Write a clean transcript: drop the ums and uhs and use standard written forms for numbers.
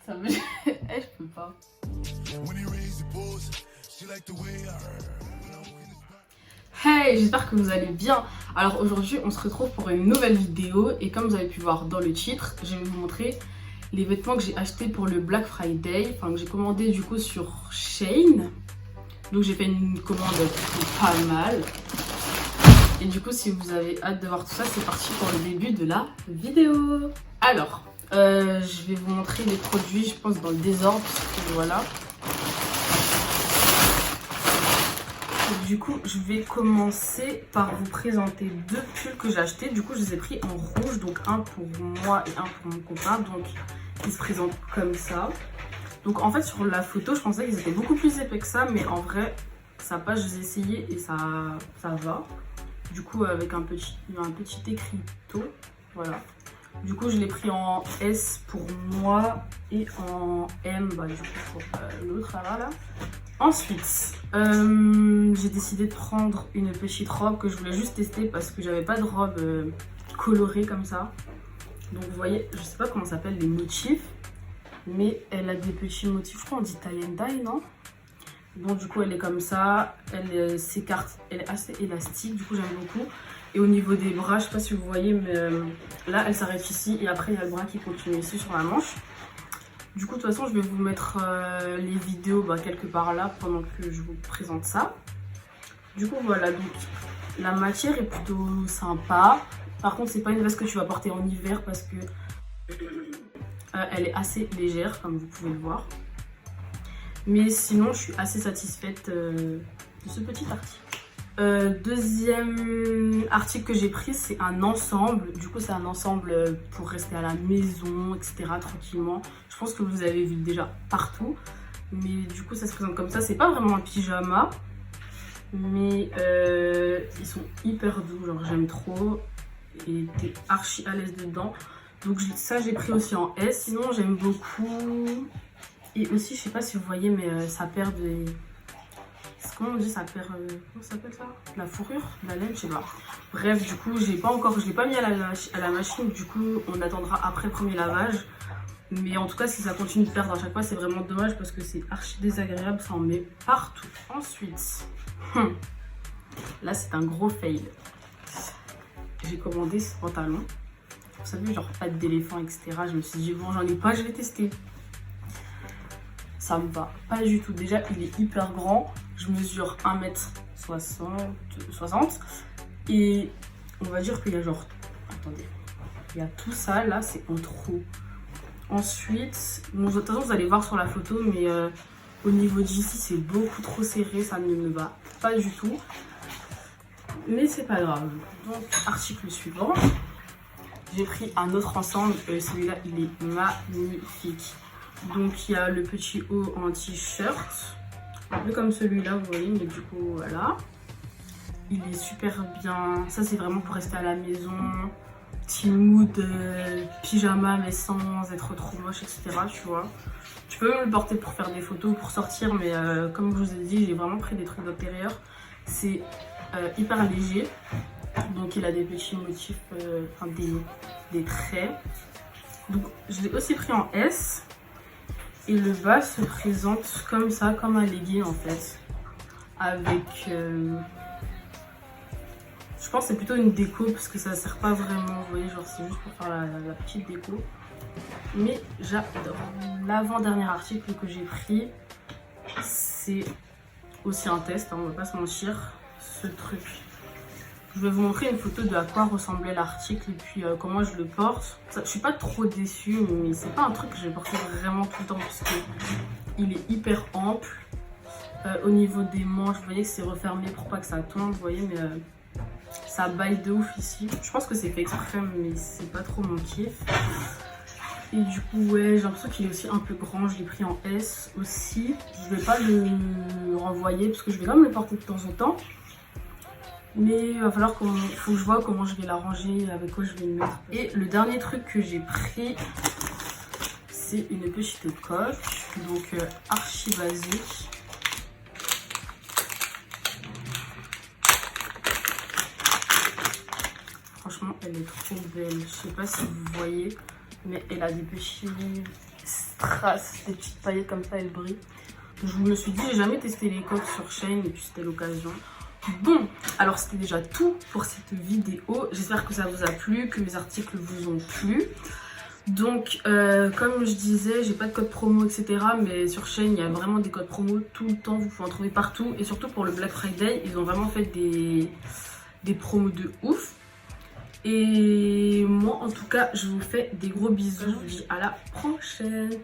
Ça me... je peux pas. Hey, j'espère que vous allez bien. Alors aujourd'hui, on se retrouve pour une nouvelle vidéo. Et comme vous avez pu voir dans le titre, je vais vous montrer les vêtements que j'ai achetés pour le Black Friday. Enfin, que j'ai commandé du coup sur Shein. Donc j'ai fait une commande pas mal. Et du coup, si vous avez hâte de voir tout ça, c'est parti pour le début de la vidéo. Alors, je vais vous montrer les produits, je pense dans le désordre. Parce que voilà. Du coup, je vais commencer par vous présenter deux pulls que j'ai achetés. Du coup, je les ai pris en rouge, donc un pour moi et un pour mon copain. Donc, ils se présentent comme ça. Donc, en fait, sur la photo, je pensais qu'ils étaient beaucoup plus épais que ça, mais en vrai, ça passe. Je les ai essayés et ça va. Du coup, avec un petit écriteau, voilà. Du coup, je l'ai pris en S pour moi et en M, bah, du coup, pour l'autre là. Ensuite, j'ai décidé de prendre une petite robe que je voulais juste tester parce que j'avais pas de robe colorée comme ça. Donc vous voyez, je sais pas comment ça s'appelle les motifs, mais elle a des petits motifs, je crois on dit tie and dye, non? Donc du coup elle est comme ça, elle s'écarte, elle est assez élastique, du coup j'aime beaucoup. Et au niveau des bras, je sais pas si vous voyez, mais là elle s'arrête ici et après il y a le bras qui continue ici sur la manche. Du coup, de toute façon, je vais vous mettre les vidéos quelque part là pendant que je vous présente ça. Du coup, voilà, donc la matière est plutôt sympa. Par contre, c'est pas une veste que tu vas porter en hiver parce que elle est assez légère, comme vous pouvez le voir. Mais sinon, je suis assez satisfaite de ce petit article. Deuxième article que j'ai pris, c'est un ensemble. Du coup, c'est un ensemble pour rester à la maison, etc. tranquillement. Je pense que vous avez vu déjà partout. Mais du coup, ça se présente comme ça. C'est pas vraiment un pyjama. Mais ils sont hyper doux. Genre, j'aime trop. Et t'es archi à l'aise dedans. Donc, ça, j'ai pris aussi en S. Sinon, j'aime beaucoup. Et aussi, je sais pas si vous voyez, mais ça perd des... Comment on dit, ça perd, comment ça s'appelle ça? La fourrure, la laine, je sais pas. Bref, du coup, je l'ai pas mis à la machine, du coup, on attendra après le premier lavage. Mais en tout cas, si ça continue de perdre à chaque fois, c'est vraiment dommage parce que c'est archi désagréable, ça en met partout. Ensuite, là, c'est un gros fail. J'ai commandé ce pantalon. Vous savez, genre pattes d'éléphant, etc. Je me suis dit, bon, j'en ai pas, je vais tester. Ça me va pas du tout. Déjà, il est hyper grand. Je mesure 1m60 et on va dire qu'il y a genre... Attendez. Il y a tout ça, là, c'est en trop. Ensuite, bon, de toute façon, vous allez voir sur la photo, mais au niveau d'ici, c'est beaucoup trop serré. Ça ne me va pas du tout. Mais c'est pas grave. Donc, article suivant. J'ai pris un autre ensemble. Celui-là, il est magnifique. Donc il y a le petit haut en t-shirt, un peu comme celui-là vous voyez, mais du coup voilà. Il est super bien, ça c'est vraiment pour rester à la maison, petit mood pyjama mais sans être trop moche, etc. Tu vois. Tu peux même le porter pour faire des photos, pour sortir, mais comme je vous ai dit, j'ai vraiment pris des trucs d'intérieur. C'est hyper léger, donc il a des petits motifs, enfin des traits. Donc je l'ai aussi pris en S. Et le bas se présente comme ça, comme un legging en fait. Avec... je pense que c'est plutôt une déco parce que ça sert pas vraiment, vous voyez, genre c'est juste pour faire la petite déco. Mais j'adore. L'avant-dernier article que j'ai pris, c'est aussi un test, hein, on va pas se mentir, ce truc. Je vais vous montrer une photo de à quoi ressemblait l'article et puis comment je le porte. Je suis pas trop déçue, mais c'est pas un truc que je vais porter vraiment tout le temps parce qu'il est hyper ample. Au niveau des manches, vous voyez que c'est refermé pour pas que ça tombe, vous voyez, mais ça baille de ouf ici. Je pense que c'est fait exprès, mais c'est pas trop mon kiff. Et du coup, ouais, j'ai l'impression qu'il est aussi un peu grand. Je l'ai pris en S aussi. Je vais pas le renvoyer parce que je vais quand même le porter de temps en temps. Mais il va falloir faut que je vois comment je vais l'arranger, avec quoi je vais le mettre. Et le dernier truc que j'ai pris, c'est une petite coque, donc archi basique. Franchement, elle est trop belle. Je sais pas si vous voyez, mais elle a des petits traces, des petites paillettes comme ça, elles brillent. Je me suis dit, j'ai jamais testé les coques sur Shein et puis c'était l'occasion. Bon, alors c'était déjà tout pour cette vidéo. J'espère que ça vous a plu, que mes articles vous ont plu. Donc, comme je disais, j'ai pas de code promo, etc. Mais sur Shein, il y a vraiment des codes promo tout le temps. Vous pouvez en trouver partout. Et surtout pour le Black Friday, ils ont vraiment fait des promos de ouf. Et moi, en tout cas, je vous fais des gros bisous. Je vous dis à la prochaine.